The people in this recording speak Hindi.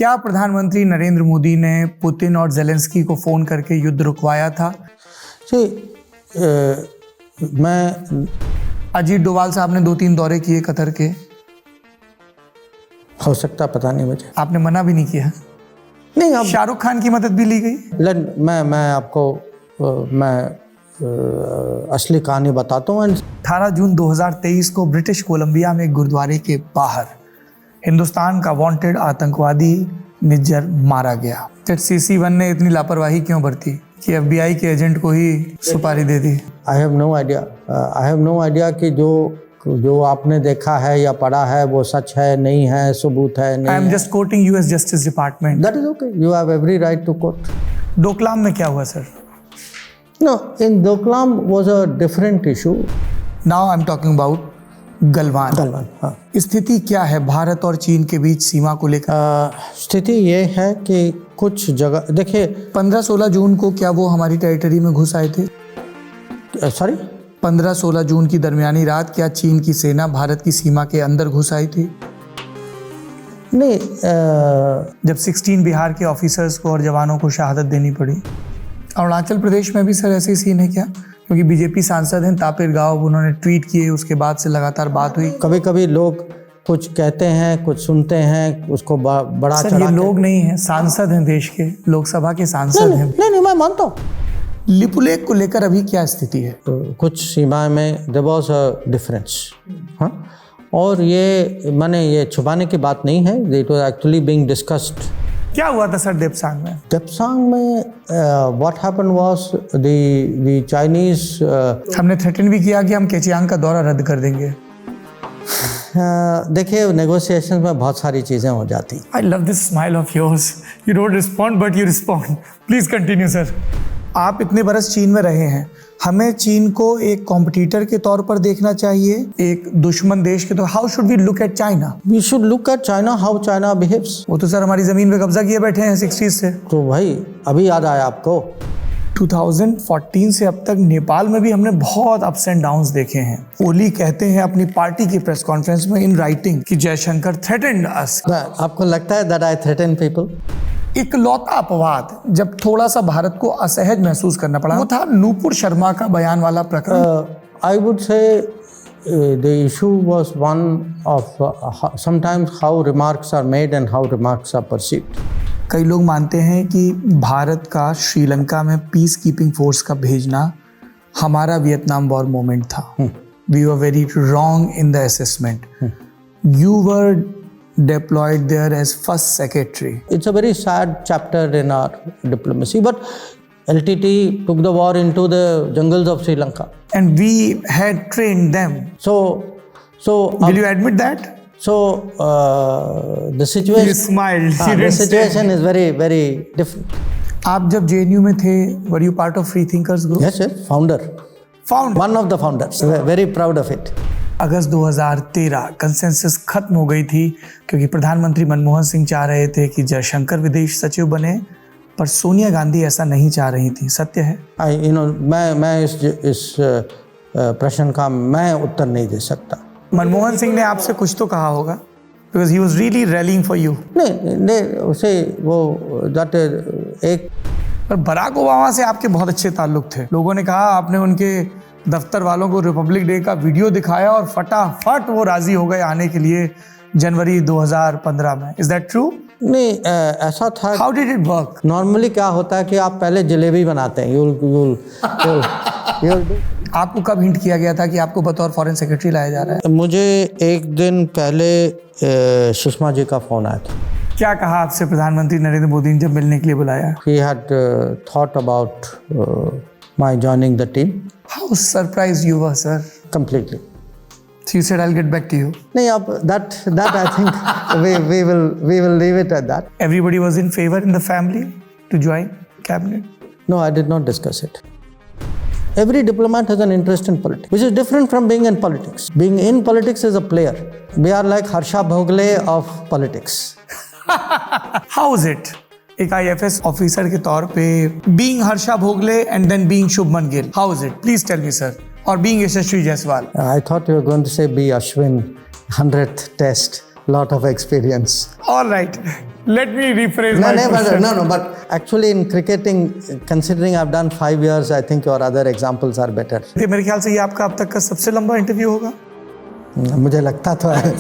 क्या प्रधानमंत्री नरेंद्र मोदी ने पुतिन और जेलेंस्की को फ़ोन करके युद्ध रुकवाया था? जी, मैं अजीत डोभाल साहब ने 2-3 दौरे किए कतर के, हो सकता पता नहीं मुझे। आपने मना भी नहीं किया। नहीं, अब शाहरुख खान की मदद भी ली गई। मैं आपको असली कहानी बताता हूँ। 18 जून 2023 को ब्रिटिश कोलंबिया में एक गुरुद्वारे के बाहर हिंदुस्तान का वांटेड आतंकवादी निज्जर मारा गया। CC1 ने इतनी लापरवाही क्यों बरती कि FBI के एजेंट को ही सुपारी दे दी? आई हैव नो आइडिया कि जो आपने देखा है या पढ़ा है वो सच है, नहीं है, सबूत है, नहीं। I am just quoting US justice department. That is okay, you have every right to quote. Doklam में क्या हुआ sir? No, in Doklam was a different issue. Now I am talking about Galwan. हाँ। स्थिति क्या है भारत और चीन के बीच सीमा को लेकर? स्थिति ये है कि कुछ जगह देखिए, 15-16 जून को क्या वो हमारी टेरिटरी में घुस आए थे? सॉरी, 15-16 जून की दरमियानी रात क्या चीन की सेना भारत की सीमा के अंदर घुस आई थी? नहीं, जब 16 बिहार के ऑफिसर्स को और जवानों को शहादत देनी पड़ी। अरुणाचल प्रदेश में भी सर ऐसे सीन है क्या? क्योंकि बीजेपी सांसद हैं तापिर गाव, उन्होंने ट्वीट किए, उसके बाद से लगातार बात हुई। कभी कभी लोग कुछ कहते हैं, कुछ सुनते हैं, उसको बड़ा सर ये लोग नहीं हैं, सांसद हैं, देश के लोकसभा के सांसद हैं। नहीं, मैं मानता हूँ। लिपुलेख को लेकर अभी क्या स्थिति है? कुछ सीमा में देयर वाज अ डिफरेंस, हाँ, और ये माने ये छुपाने की बात नहीं है, it was actually being discussed. क्या हुआ था सर देपसांग में? देपसांग में what happened was the Chinese, हमने थ्रेटन भी किया कि हम केचियांग का दौरा रद्द कर देंगे। देखिए, नेगोशिएशन में बहुत सारी चीज़ें हो जाती। I love this smile of yours, you don't respond but you respond. Please continue sir. आप इतने बरस चीन में रहे हैं, हमें चीन को एक कॉम्पिटिटर के तौर पर देखना चाहिए, एक दुश्मन देश के तौर? How should we look at China? We should look at China how China behaves. वो तो सर हमारी जमीन पे कब्जा किए बैठे हैं 60s से। तो भाई अभी याद आया आपको? 2014 से अब तक नेपाल में भी हमने बहुत अप्स एंड डाउन्स देखे हैं। ओली कहते हैं अपनी पार्टी की प्रेस कॉन्फ्रेंस में इन राइटिंग कि जयशंकर थ्रेटेंड अस। आपको लगता है दैट आई थ्रेटन पीपल? इकलौता अपवाद जब थोड़ा सा भारत को असहज महसूस करना पड़ा वो था नूपुर शर्मा का बयान वाला प्रकरण। I would say the issue was one of sometimes how remarks are made and how remarks are perceived. कई लोग मानते हैं कि भारत का श्रीलंका में पीस कीपिंग फोर्स का भेजना हमारा वियतनाम वॉर मोमेंट था। We were very wrong in the assessment. You were deployed there as first secretary. It's a very sad chapter in our diplomacy, but LTT took the war into the jungles of Sri Lanka. And we had trained them. So will you admit that? So the situation. You smiled. The situation is very, very different. आप जब JNU में थे, were you part of Free Thinkers Group? Yes, founder. One of the founders. Very proud of it. August 2013 consensus खत्म हो गई थी क्योंकि प्रधानमंत्री मनमोहन सिंह चाह रहे थे कि जयशंकर विदेश सचिव बने, पर सोनिया गांधी ऐसा नहीं चाह रही थी। सत्य है? मैं इस प्रश्न का मैं उत्तर नहीं दे सकता। मनमोहन सिंह ने आपसे कुछ तो कहा होगा, because he was really railing for you. नहीं, उसे वो दैट एक। पर बराक ओबामा से आपके बहुत अच्छे ताल्लुक थे। लोगों ने कहा आपने उनके दफ्तर वालों को रिपब्लिक डे का वीडियो दिखाया और फटाफट वो राजी हो गए आने के लिए जनवरी 2015 में। Is that true? नहीं, ऐसा था। How did it work? Normally क्या होता है कि आप पहले जलेबी बनाते हैं। you'll आपको कब हिंट किया गया था कि आपको बतौर फॉरेन सेक्रेटरी लाया जा रहा है? मुझे एक दिन पहले सुषमा जी का फोन आया था। क्या कहा आपसे प्रधानमंत्री नरेंद्र मोदी ने जब मिलने के लिए बुलाया? He had thought about my joining the team. How surprised you were, sir? Completely. So you said I'll get back to you. नहीं, अब that I think we will leave it at that. Everybody was in favor in the family to join cabinet? No, I did not discuss it. Every diplomat has an interest in politics, which is different from being in politics. Being in politics is a player. We are like Harsha Bhogle of politics. How is it? एक IFS ऑफिसर के तौर पे being Harsha Bhogle and then being Shubman Gill, how is it? Please tell me, sir. Or being Yashasvi Jaiswal. I thought you were going to say B. Ashwin, 100th test, lot of experience. All right. Let me rephrase my No, question. but actually in cricketing, considering I've done 5 years, I think your other examples are better. मेरे ख्याल से ये आपका अब तक का सबसे लंबा इंटरव्यू होगा. मुझे लगता तो है.